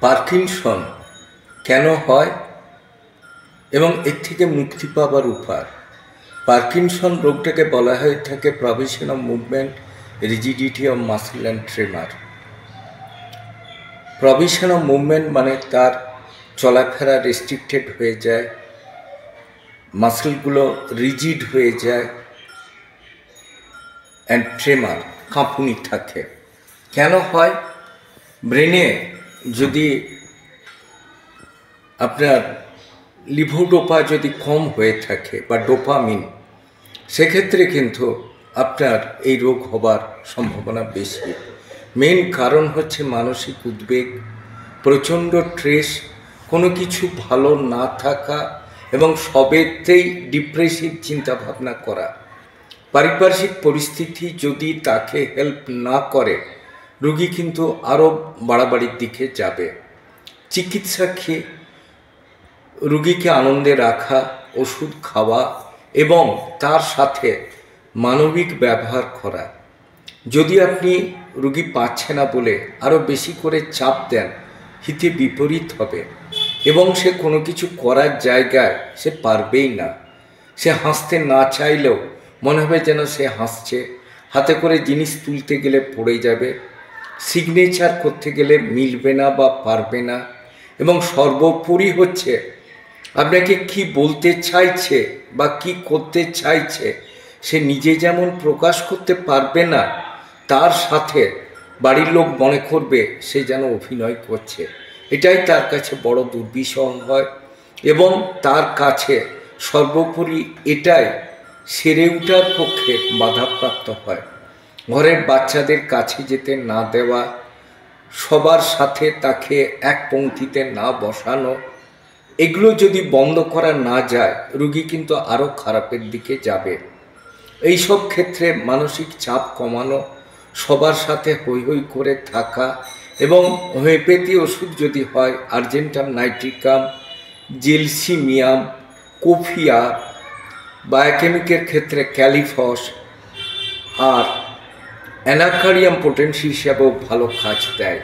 Parkinson কেন হয় এবং এর থেকে মুক্তি পাবার উপায়। পার্কিনসন রোগটাকে বলা হয়ে থাকে provision of movement, rigidity of muscle and tremor. Provision of movement মানে তার চলাফেরা রেস্ট্রিক্টেড হয়ে যায়, মাসলগুলো রিজিড হয়ে যায়, অ্যান্ড ট্রেমার কাঁপুনি থাকে। কেন হয়? ব্রেনে যদি আপনার লিভোডোপা যদি কম হয়ে থাকে বা ডোপামিন, সেক্ষেত্রে কিন্তু আপনার এই রোগ হবার সম্ভাবনা বেশি। মেন কারণ হচ্ছে মানসিক উদ্বেগ, প্রচণ্ড স্ট্রেস, কোনো কিছু ভালো না থাকা এবং সবেতেই ডিপ্রেসিভ চিন্তাভাবনা করা। পারিপার্শ্বিক পরিস্থিতি যদি তাকে হেল্প না করে, রোগী কিন্তু আরও বাড়াবাড়ির দিকে যাবে। চিকিৎসা খেয়ে রোগীকে আনন্দে রাখা, ওষুধ খাওয়া এবং তার সাথে মানবিক ব্যবহার করা। যদি আপনি রোগী পাচ্ছে না বলে আরও বেশি করে চাপ দেন, হিতে বিপরীত হবে এবং সে কোনো কিছু করার জায়গায় সে পারবেই না। সে হাসতে না চাইলেও মনে হবে যেন সে হাসছে, হাতে করে জিনিস তুলতে গেলে পড়ে যাবে, সিগনেচার করতে গেলে মিলবে না বা পারবে না, এবং সর্বোপরি হচ্ছে আপনাকে কি বলতে চাইছে বা কি করতে চাইছে সে নিজে যেমন প্রকাশ করতে পারবে না, তার সাথে বাড়ির লোক মনে করবে সে যেন অভিনয় করছে। এটাই তার কাছে বড় দুর্বিষহ হয় এবং তার কাছে সর্বোপরি এটাই সেরে ওঠার পক্ষে বাধাপ্রাপ্ত হয়। ঘরের বাচ্চাদের কাছে যেতে না দেওয়া, সবার সাথে তাকে এক পংক্তিতে না বসানো, এগুলো যদি বন্ধ করা না যায়, রোগী কিন্তু আরও খারাপের দিকে যাবে। এই সব ক্ষেত্রে মানসিক চাপ কমানো, সবার সাথে হৈ হৈ করে থাকা এবং হোমিওপ্যাথি ওষুধ যদি হয় আর্জেন্টাম নাইট্রিকাম, জেলসিমিয়াম, কোফিয়া, বায়োকেমিকের ক্ষেত্রে ক্যালিফস আর অ্যানাকারিয়াম পোটেন্সি হিসাবেও ভালো কাজ দেয়।